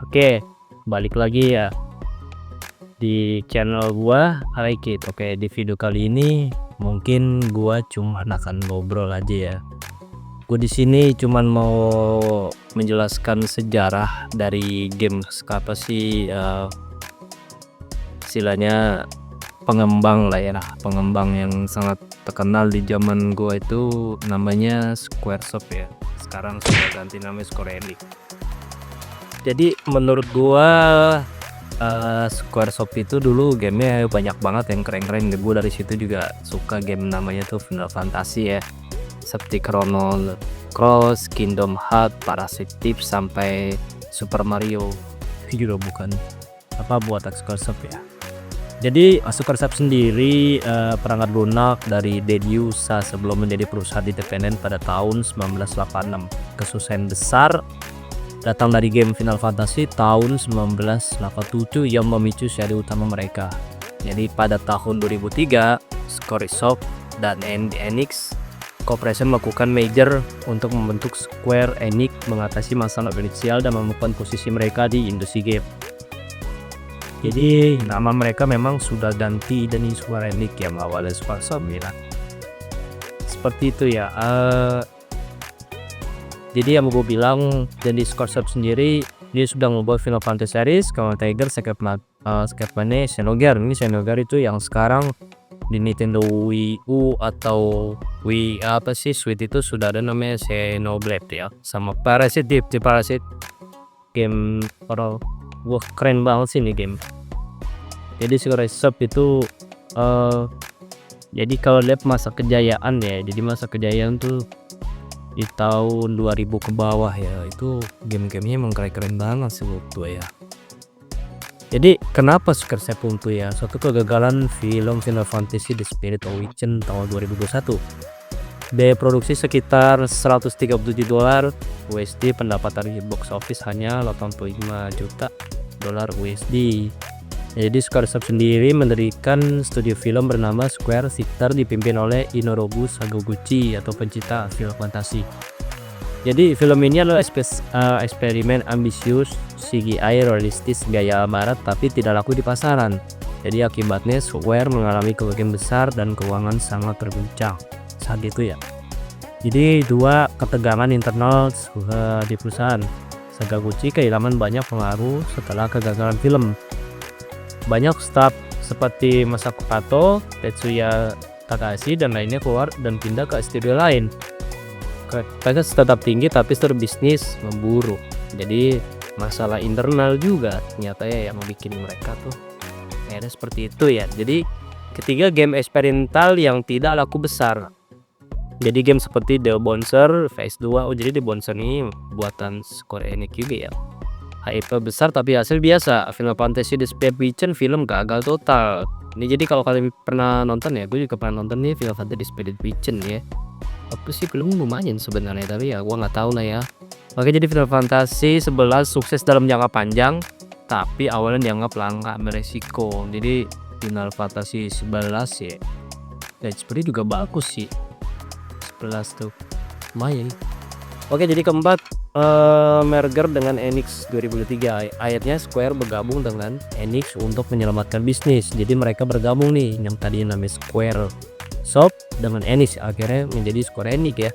Oke, balik lagi ya di channel gua Alekit. Oke, di video kali ini mungkin gua cuman akan ngobrol aja ya. Gue di sini cuman mau menjelaskan sejarah dari game apa sih istilahnya pengembang lah ya, pengembang yang sangat terkenal di zaman gua itu namanya Squaresoft ya. Sekarang sudah ganti namanya Square Enix. Jadi menurut gua Squaresoft itu dulu gamenya banyak banget yang keren-keren. Gue dari situ juga suka game namanya tuh Final Fantasy ya, seperti Chrono Cross, Kingdom Hearts, Parasite Eve sampai Super Mario. Itu juga bukan apa buatan Squaresoft ya. Jadi Squaresoft sendiri perangkat lunak dari Dedusa sebelum menjadi perusahaan independen pada tahun 1986. Kesusahan besar datang dari game Final Fantasy tahun 1987 yang memicu seri utama mereka. Jadi pada tahun 2003, Squaresoft dan Enix Corporation melakukan merger untuk membentuk Square Enix mengatasi masalah finansial dan memperkuat posisi mereka di industri game. Jadi nama mereka memang sudah ganti dari Square Enix yang awalnya Squaresoft ya. Seperti itu ya. Jadi yang mau gue bilang, dan di Squaresoft sendiri dia sudah membuat Final Fantasy series, Chrono Trigger, Secret Mana, Xenogears. Ini Xenogears itu yang sekarang di Nintendo Wii U atau Wii apa sih Switch itu sudah ada namanya Xenoblade ya, sama Parasite Eve. Di Parasite game horror, wah keren banget sih ini game. Jadi Squaresoft itu jadi kalau lihat masa kejayaan ya, jadi masa kejayaan tuh di tahun 2000 ke bawah ya, itu game-gamenya emang keren-keren banget sih waktu ya. Jadi kenapa Squaresoft untuk ya, suatu kegagalan film Final Fantasy The Spirit Awakening tahun 2021. Biaya produksi sekitar $137 USD, pendapatan di box office hanya $85 juta USD. Jadi Squaresoft sendiri mendirikan studio film bernama Square Theater dipimpin oleh Inobu Sakaguchi atau pencipta film fantasi. Jadi film ini adalah eksperimen ambisius CGI realistis gaya barat tapi tidak laku di pasaran. Jadi akibatnya Square mengalami kerugian besar dan keuangan sangat terguncang saat itu ya. Jadi dua ketegangan internal di perusahaan. Sakaguchi kehilangan banyak pengaruh setelah kegagalan film. Banyak staf seperti Masako Kato, Tetsuya Takahashi dan lainnya keluar dan pindah ke studio lain. Kualitas tetap tinggi tapi struktur bisnis memburuk. Jadi masalah internal juga ternyata ya yang bikin mereka tuh akhirnya seperti itu ya. Jadi ketiga, game eksperimental yang tidak laku besar. Jadi game seperti The Bouncer Phase 2. Jadi The Bouncer ini buatan Square Enix juga ya. Hype besar tapi hasil biasa. Final Fantasy The Spirit Awakening film gagal total. Ini jadi kalau kalian pernah nonton ya, gue juga pernah nonton nih Final Fantasy The Spirit Awakening ya. Apa sih film lumayan sebenarnya, tapi ya gua nggak tahu lah ya. Oke, jadi Final Fantasy 11 sukses dalam jangka panjang, tapi awalnya dianggap langka beresiko. Jadi Final Fantasy 11 ya, dan seperti juga bagus sih. 11 tuh lumayan. Oke, jadi keempat, merger dengan Enix 2003. Akhirnya Square bergabung dengan Enix untuk menyelamatkan bisnis. Jadi mereka bergabung nih, yang tadi namanya Squaresoft dengan Enix akhirnya menjadi Square Enix ya.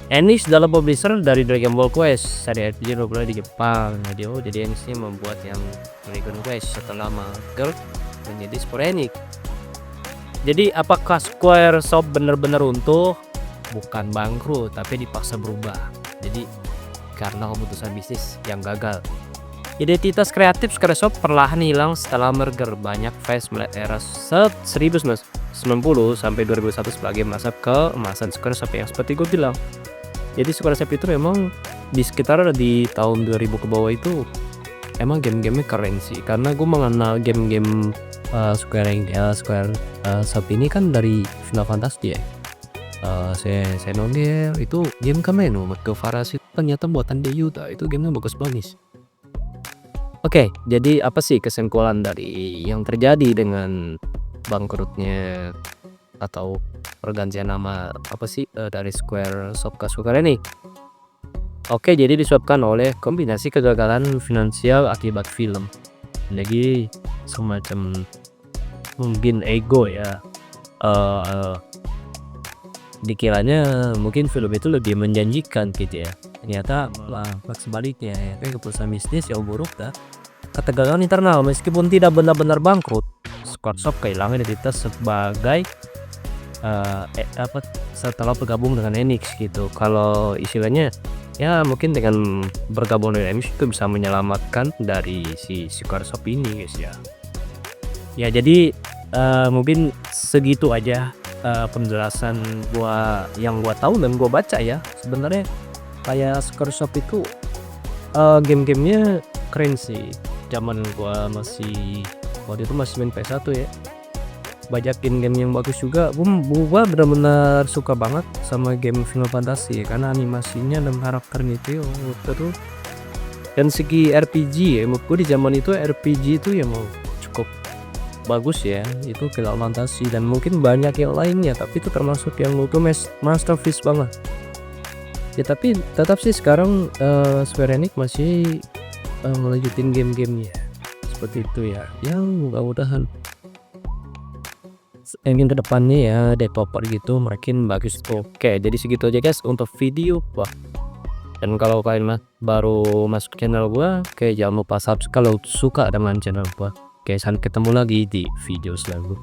Enix dalam publisher dari Dragon Ball Quest seri RPG populer di Jepang. Jadi Enix ini membuat yang Dragon Quest setelah merger menjadi Square Enix. Jadi apakah Squaresoft benar-benar runtuh? Bukan bangkrut, tapi dipaksa berubah. Jadi karena keputusan bisnis yang gagal. Identitas kreatif Squaresoft perlahan hilang setelah merger. Banyak fans melihat era 1990 sampai 2001 sebagai masa keemasan Squaresoft yang seperti gue bilang. Jadi Squaresoft itu memang di sekitar di tahun 2000 ke bawah itu emang game-gamenya keren sih. Karena gue mengenal game-game Squaresoft ini kan dari Final Fantasy ya. Xenogears itu game Kameno ke Parasite ternyata buatan Dedusa, itu gamenya bagus banget. Oke, jadi apa sih kesimpulan dari yang terjadi dengan bangkrutnya atau pergantian nama apa sih dari Squaresoft ke Square Enix? Oke, jadi disebabkan oleh kombinasi kegagalan finansial akibat film. Jadi semacam mungkin ego ya, eee, dikiranya mungkin film itu lebih menjanjikan gitu ya, ternyata malah sebaliknya ya, kan keputusan bisnis yang buruk dah. Ketegangan internal meskipun tidak benar-benar bangkrut, Squaresoft kehilangan identitas sebagai apa, setelah bergabung dengan Enix gitu. Kalau istilahnya ya mungkin dengan bergabung dengan Enix itu bisa menyelamatkan dari si Squaresoft ini guys ya. Ya jadi mungkin segitu aja penjelasan yang gua tahu dan gua baca ya. Sebenarnya kayak Squaresoft itu game-gamenya keren sih. Zaman gua waktu itu masih main PS1 ya. Banyak game yang bagus juga. Gua benar-benar suka banget sama game Final Fantasy ya, karena animasinya dan karakternya itu terus dan segi RPG ya, menurutku di zaman itu RPG itu ya mau cukup bagus ya, itu Final Fantasy dan mungkin banyak yang lainnya, tapi itu termasuk yang menurutku masterpiece banget. Ya tapi tetap sih sekarang Square Enix masih ngelanjutin game-gamenya seperti itu ya. Yang mudah-mudahan ingin kedepannya ya developer gitu makin bagus. Oke, jadi segitu aja guys untuk video gua. Dan kalau kalian baru masuk channel gua, oke jangan lupa subscribe kalau suka dengan channel gua. Oke, sampai ketemu lagi di video selanjutnya.